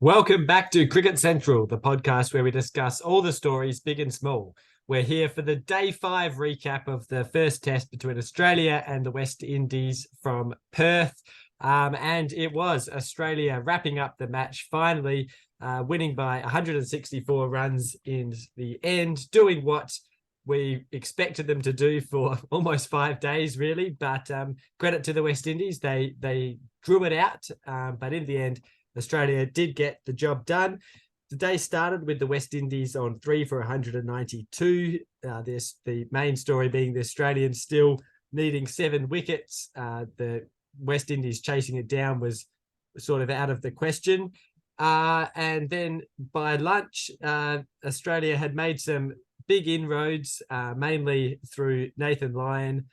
Welcome back to Cricket Central, the podcast where we discuss all the stories, big and small. We're here for the day 5 recap of the first test between Australia and the West Indies from Perth. And it was Australia wrapping up the match, finally winning by 164 runs in the end, doing what we expected them to do for almost 5 days, really. But credit to the West Indies. They drew it out, but in the end, Australia did get the job done. The day started with the West Indies on 3 for 192. The main story being the Australians still needing 7 wickets. The West Indies chasing it down was sort of out of the question. And then by lunch, Australia had made some big inroads, mainly through Nathan Lyon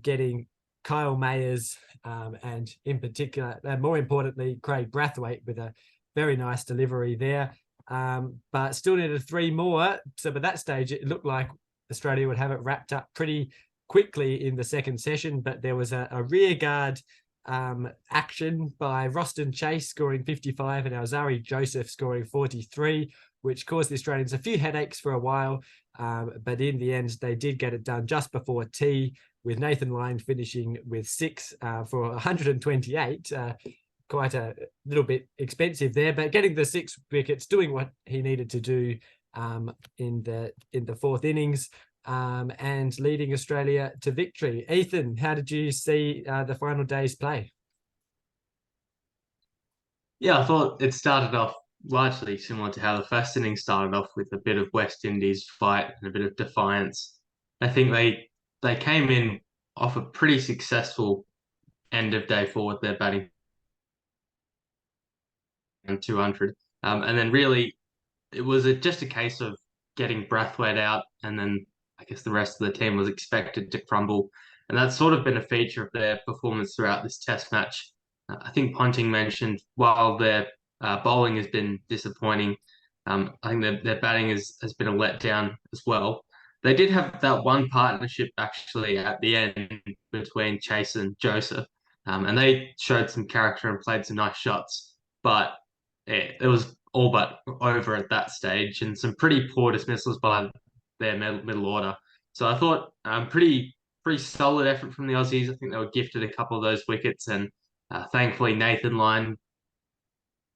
getting Kyle Mayers and in particular, and more importantly, Craig Brathwaite with a very nice delivery there. But still needed 3 more. So by that stage, it looked like Australia would have it wrapped up pretty quickly in the second session, but there was a rear guard action by Roston Chase scoring 55 and Alzari Joseph scoring 43, which caused the Australians a few headaches for a while. But in the end, they did get it done just before tea, with Nathan Lyon finishing with 6 for 128. Quite a little bit expensive there, but getting the 6 wickets, doing what he needed to do in the fourth innings, and leading Australia to victory. Ethan, how did you see the final day's play? Yeah, I thought it started off largely similar to how the first innings started off, with a bit of West Indies fight and a bit of defiance. I think they came in off a pretty successful end of day 4 with their batting and 200. And then really it was just a case of getting Brathwaite out, and then I guess the rest of the team was expected to crumble. And that's sort of been a feature of their performance throughout this test match. I think Ponting mentioned, while their bowling has been disappointing, I think their batting has been a letdown as well. They did have that one partnership actually at the end between Chase and Joseph, and they showed some character and played some nice shots. But it was all but over at that stage, and some pretty poor dismissals by their middle order. So I thought pretty solid effort from the Aussies. I think they were gifted a couple of those wickets, and thankfully Nathan Lyon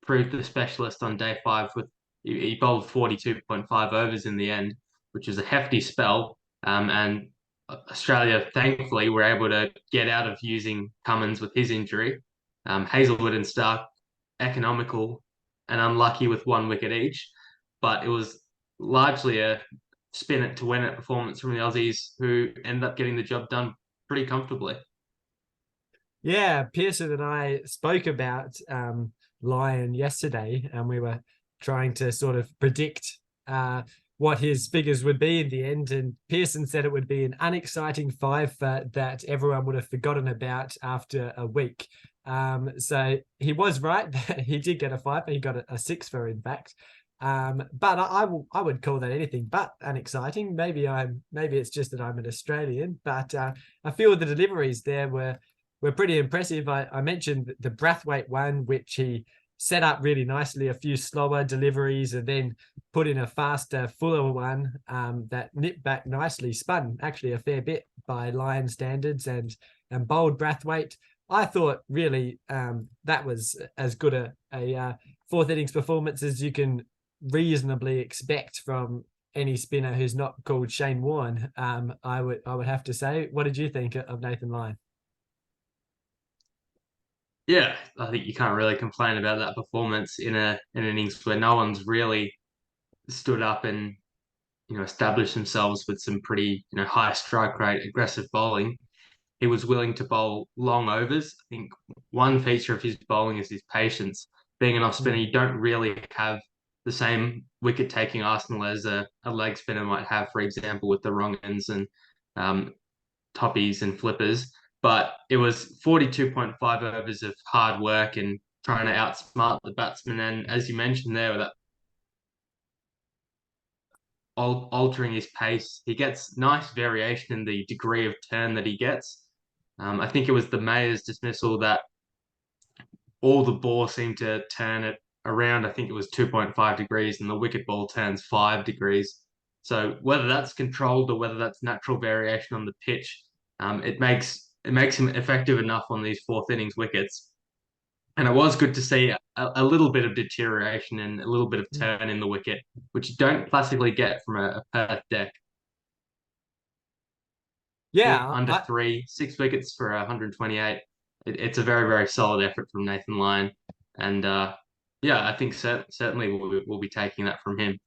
proved the specialist on day 5 with he bowled 42.5 overs in the end, which is a hefty spell. And Australia thankfully were able to get out of using Cummins with his injury. Hazelwood and Stark economical and unlucky with 1 wicket each, but it was largely a spin it to win it performance from the Aussies, who ended up getting the job done pretty comfortably. Yeah, Pearson and I spoke about Lyon yesterday, and we were trying to sort of predict what his figures would be in the end. And Pearson said it would be an unexciting 5 that everyone would have forgotten about after a week. So he was right. He did get a 5, but he got a 6 for, in fact. But I would call that anything but unexciting. Maybe it's just that I'm an Australian, but I feel the deliveries there were pretty impressive. I mentioned the Brathwaite one, which he set up really nicely, a few slower deliveries, and then put in a faster, fuller one that nipped back nicely, spun actually a fair bit by Lyon standards, and bowled Brathwaite. I thought really that was as good a fourth innings performance as you can reasonably expect from any spinner who's not called Shane Warne. I would have to say. What did you think of Nathan Lyon? Yeah, I think you can't really complain about that performance in an innings where no one's really stood up and established themselves with some pretty high strike rate, aggressive bowling. He was willing to bowl long overs. I think one feature of his bowling is his patience. Being an off spinner, you don't really have the same wicket taking arsenal as a leg spinner might have, for example, with the wrong ends and um, toppies and flippers. But it was 42.5 overs of hard work and trying to outsmart the batsman. And as you mentioned there, with that altering his pace, he gets nice variation in the degree of turn that he gets. I think it was the Mayers dismissal that all the ball seemed to turn at around, I think it was 2.5 degrees, and the wicket ball turns 5 degrees. So whether that's controlled or whether that's natural variation on the pitch, it makes him effective enough on these fourth innings wickets. And it was good to see a little bit of deterioration and a little bit of turn in the wicket, which you don't classically get from a Perth deck. Yeah, Under three, 6 wickets for 128. It's a very, very solid effort from Nathan Lyon. And yeah, I think certainly we'll be taking that from him.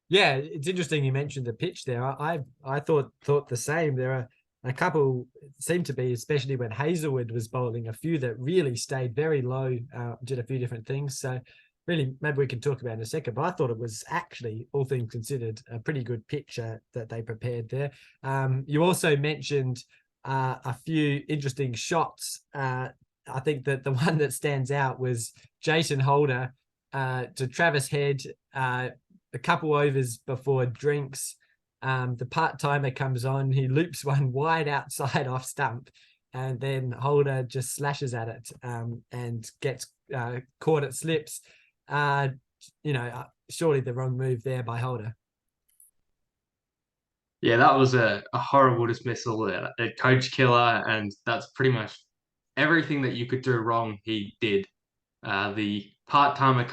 yeah, it's interesting you mentioned the pitch there. I thought the same. There are a couple seem to be, especially when Hazelwood was bowling, a few that really stayed very low, did a few different things. So really, maybe we can talk about in a second. But I thought it was actually, all things considered, a pretty good picture that they prepared there. You also mentioned a few interesting shots. I think that the one that stands out was Jason Holder to Travis Head. A couple overs before drinks, the part-timer comes on. He loops one wide outside off stump, and then Holder just slashes at it and gets caught at slips. Surely the wrong move there by Holder. Yeah, that was a horrible dismissal, a coach killer, and that's pretty much everything that you could do wrong, he did. The part-timer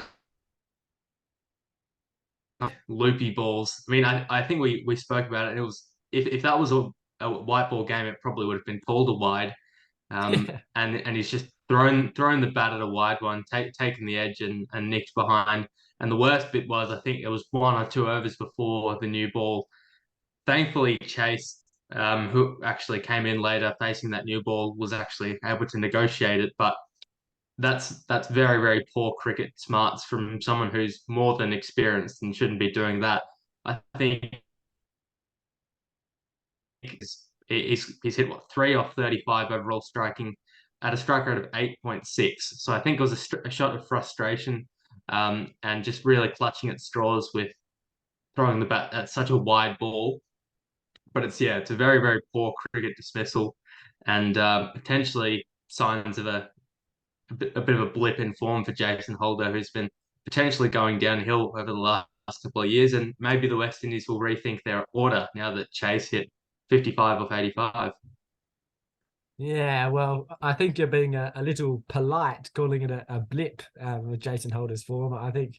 loopy balls. I mean, I think we spoke about it. And it was if that was a white ball game, it probably would have been pulled a wide. Yeah. And he's just thrown the bat at a wide one, taken the edge and nicked behind. And the worst bit was, I think it was 1 or 2 overs before the new ball. Thankfully, Chase, who actually came in later facing that new ball, was actually able to negotiate it. But that's very, very poor cricket smarts from someone who's more than experienced and shouldn't be doing that. I think he's hit what 3 off 35 overall striking at a strike rate of 8.6. So I think it was a shot of frustration, and just really clutching at straws with throwing the bat at such a wide ball. But it's a very, very poor cricket dismissal, and potentially signs of a bit of a blip in form for Jason Holder, who's been potentially going downhill over the last couple of years. And maybe the West Indies will rethink their order now that Chase hit 55 off 85. Yeah, well, I think you're being a little polite calling it a blip with Jason Holder's form. I think,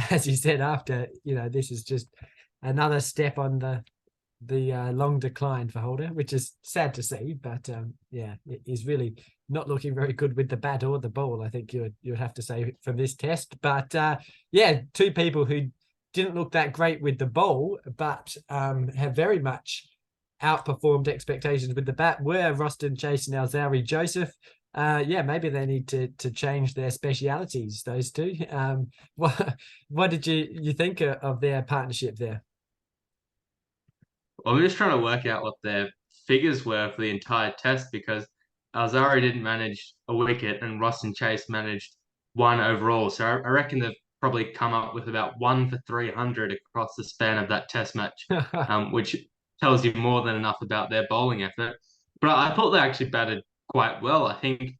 as you said after, this is just another step on the long decline for Holder, which is sad to see. But he's really not looking very good with the bat or the ball, I think you'd have to say, from this test. But two people who didn't look that great with the ball, but have very much outperformed expectations with the bat were Roston Chase and Alzari Joseph. Maybe they need to change their specialities, those two. What did you think of their partnership there? Well, I'm just trying to work out what their figures were for the entire test, because Alzari didn't manage a wicket and Ross and Chase managed one overall. So I reckon they've probably come up with about 1 for 300 across the span of that test match, which tells you more than enough about their bowling effort. But I thought they actually batted quite well. I think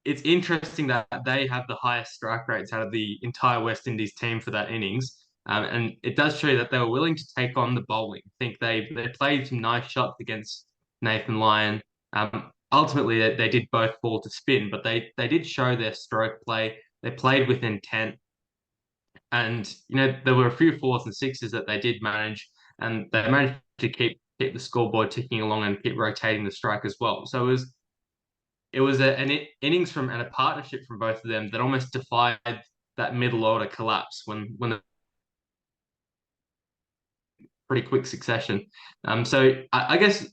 it's interesting that they have the highest strike rates out of the entire West Indies team for that innings. And it does show that they were willing to take on the bowling. I think they played some nice shots against Nathan Lyon. Ultimately, they did both fall to spin, but they did show their stroke play. They played with intent. And, there were a few fours and sixes that they did manage, and they managed to keep the scoreboard ticking along and keep rotating the strike as well. So it was an innings and a partnership from both of them that almost defied that middle order collapse when the pretty quick succession. So I guess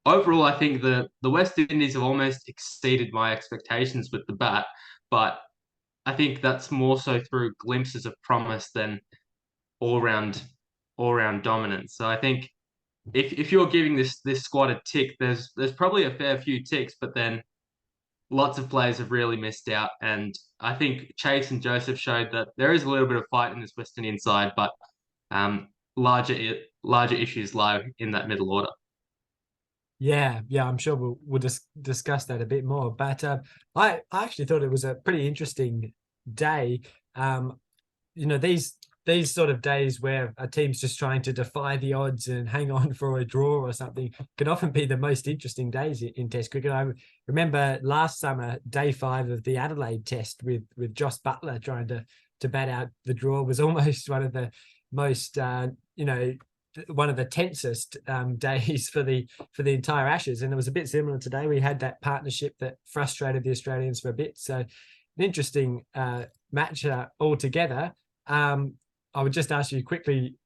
overall, I think the West Indies have almost exceeded my expectations with the bat, but I think that's more so through glimpses of promise than all round dominance. So I think if you're giving this squad a tick, there's probably a fair few ticks, but then lots of players have really missed out. And I think Chase and Joseph showed that there is a little bit of fight in this West Indian side, but um, larger issues lie in that middle order. Yeah, I'm sure we'll discuss that a bit more. But I actually thought it was a pretty interesting day. These sort of days where a team's just trying to defy the odds and hang on for a draw or something can often be the most interesting days in Test cricket. I remember last summer, day 5 of the Adelaide Test with Joss Butler trying to bat out the draw was almost one of the most, one of the tensest days for the entire Ashes. And it was a bit similar today. We had that partnership that frustrated the Australians for a bit. So an interesting match altogether. I would just ask you quickly,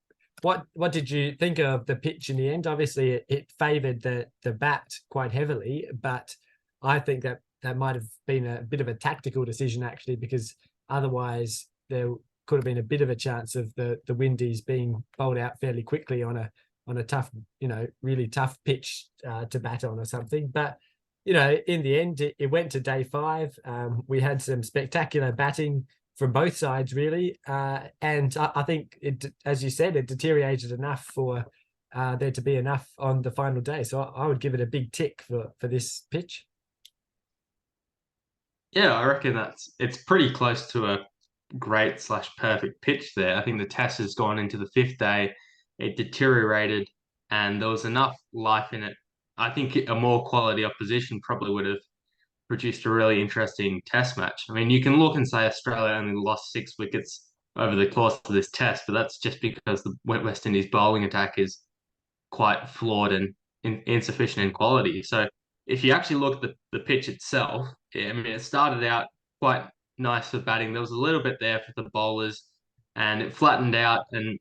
what did you think of the pitch in the end? Obviously, it favoured the bat quite heavily, but I think that might have been a bit of a tactical decision, actually, because otherwise there could have been a bit of a chance of the Windies being bowled out fairly quickly on a tough, really tough pitch to bat on or something. But in the end, it went to day 5. We had some spectacular batting from both sides, really. And I think, as you said, it deteriorated enough for there to be enough on the final day. So I would give it a big tick for this pitch. Yeah, I reckon it's pretty close to a great/perfect pitch there. I think the test has gone into the 5th day. It deteriorated, and there was enough life in it. I think a more quality opposition probably would have produced a really interesting test match. I mean, you can look and say Australia only lost 6 wickets over the course of this test, but that's just because the West Indies bowling attack is quite flawed and insufficient in quality. So if you actually look at the pitch itself, I mean, it started out quite nice for batting. There was a little bit there for the bowlers, and it flattened out and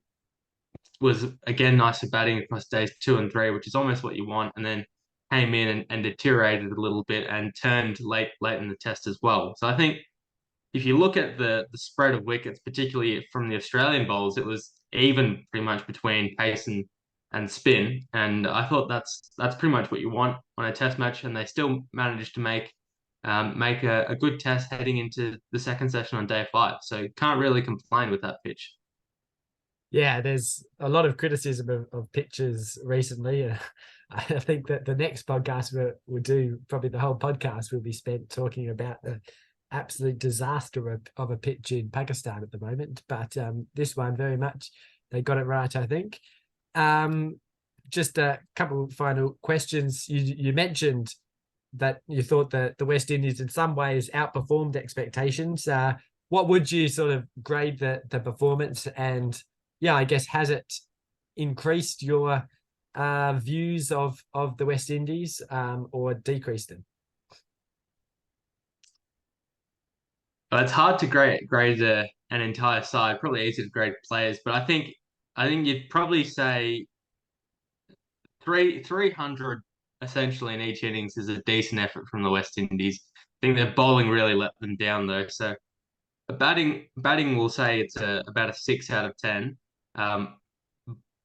was again nice for batting across days 2 and 3, which is almost what you want. And then came in and deteriorated a little bit and turned late in the test as well. So I think if you look at the spread of wickets, particularly from the Australian bowls, it was even pretty much between pace and spin. And I thought that's pretty much what you want on a test match. And they still managed to make a good test heading into the second session on day 5. So can't really complain with that pitch. Yeah, there's a lot of criticism of pitches recently. I think that the next podcast we'll do, probably the whole podcast will be spent talking about the absolute disaster of a pitch in Pakistan at the moment. But this one, very much, they got it right, I think. Just a couple final questions. You mentioned that you thought that the West Indies in some ways outperformed expectations. What would you sort of grade the performance? And yeah, I guess, has it increased your views of the West Indies or decreased them? It's hard to grade an entire side. Probably easy to grade players, but I think you'd probably say 300 essentially in each innings is a decent effort from the West Indies. I think their bowling really let them down though. So batting will say it's about a 6 out of 10. Um,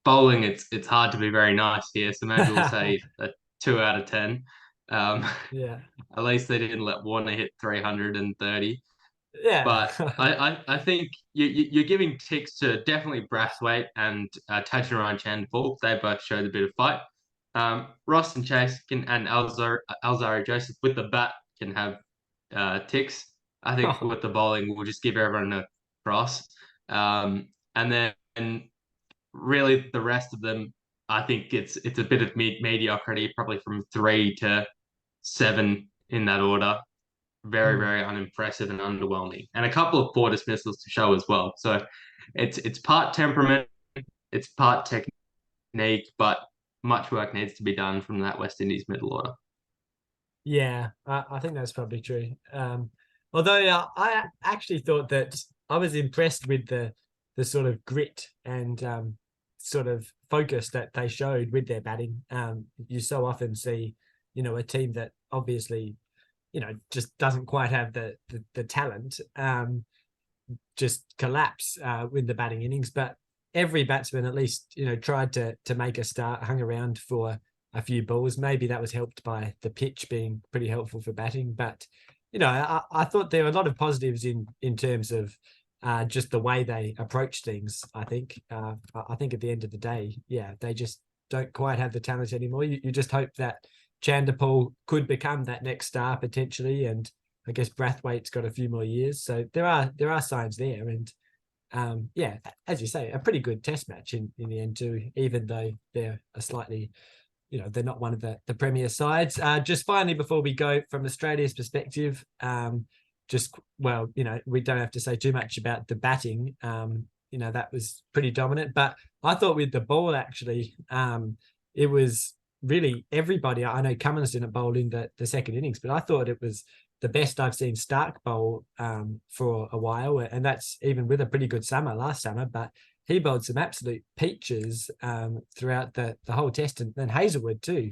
Bowling, it's hard to be very nice here, so maybe we'll say a 2 out of 10. Um, Yeah. at least they didn't let Warner hit 330. Yeah. But I think you're giving ticks to definitely Brathwaite and Tajiran Chandful. They both showed a bit of fight. Ross and Chase and Alzari Joseph with the bat can have ticks. I think with the bowling, we'll just give everyone a cross. And then really the rest of them, I think it's a bit of mediocrity, probably from 3 to 7 in that order. Very, Hmm. very unimpressive and underwhelming, and a couple of poor dismissals to show as well. So it's part temperament, it's part technique, but much work needs to be done from that West Indies middle order. Yeah, I think that's probably true. Although I actually thought that I was impressed with the sort of grit and sort of focus that they showed with their batting. You so often see, a team that obviously, just doesn't quite have the talent, just collapse with the batting innings. But every batsman at least, tried to make a start, hung around for a few balls. Maybe that was helped by the pitch being pretty helpful for batting. But, I thought there were a lot of positives in terms of just the way they approach things. I think at the end of the day, yeah, they just don't quite have the talent anymore. You just hope that Chanderpaul could become that next star potentially, and I guess Brathwaite's got a few more years, so there are signs there. And yeah, as you say, a pretty good test match in the end too, even though they're a slightly, they're not one of the premier sides. Just finally, before we go, from Australia's perspective, we don't have to say too much about the batting. That was pretty dominant, but I thought with the ball, actually, it was really everybody. I know Cummins didn't bowl in the second innings, but I thought it was the best I've seen Stark bowl for a while, and that's even with a pretty good summer last summer. But he bowled some absolute peaches throughout the whole test, and then Hazelwood too.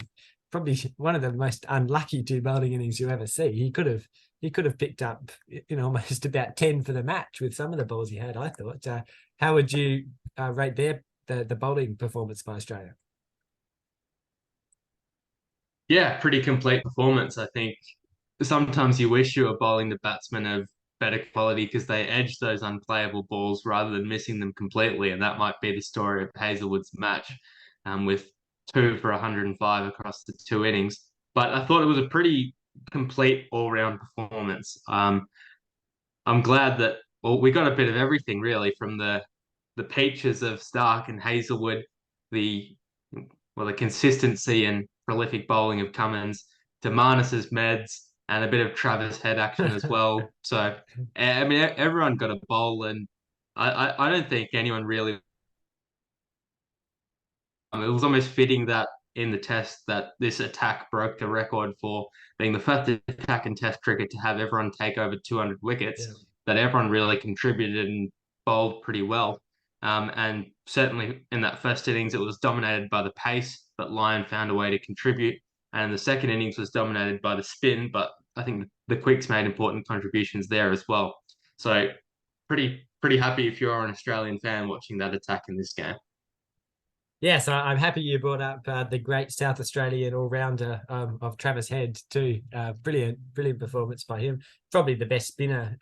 Probably one of the most unlucky 2 bowling innings you ever see. He could have picked up almost about 10 for the match with some of the balls he had, I thought. How would you rate the bowling performance by Australia? Yeah, pretty complete performance. I think sometimes you wish you were bowling the batsmen of better quality because they edge those unplayable balls rather than missing them completely. And that might be the story of Hazelwood's match, with 2 for 105 across the 2 innings. But I thought it was a pretty complete all-round performance. I'm glad that we got a bit of everything really from the peaches of Stark and Hazelwood, the the consistency and prolific bowling of Cummins, to Marnus's meds, and a bit of Travis Head action as well. So I mean, everyone got a bowl, and I don't think anyone really. It was almost fitting that in the test that this attack broke the record for being the first attack in Test cricket to have everyone take over 200 wickets. Yeah. That everyone really contributed and bowled pretty well. And certainly in that first innings, it was dominated by the pace, but Lyon found a way to contribute. And the second innings was dominated by the spin, but I think the quicks made important contributions there as well. So pretty happy if you're an Australian fan watching that attack in this game. Yes, I'm happy you brought up the great South Australian all-rounder of Travis Head too. Brilliant performance by him. Probably the best spinner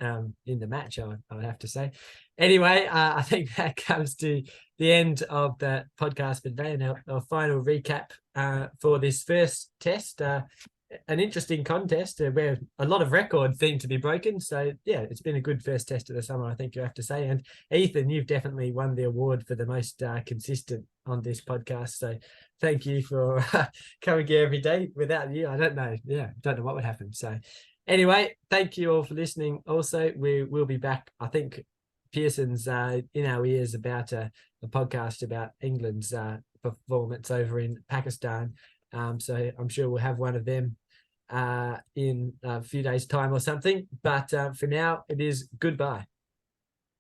in the match, I would have to say. Anyway, I think that comes to the end of the podcast for today, and our final recap for this first test. An interesting contest where a lot of records seem to be broken. So yeah, it's been a good first test of the summer, I think you have to say. And Ethan, you've definitely won the award for the most consistent on this podcast. So thank you for coming here every day. Without you, I don't know. Yeah, don't know what would happen. So anyway, thank you all for listening. Also, we will be back. I think Pearson's in our ears about a podcast about England's performance over in Pakistan. So I'm sure we'll have one of them in a few days' time or something. But for now, it is goodbye.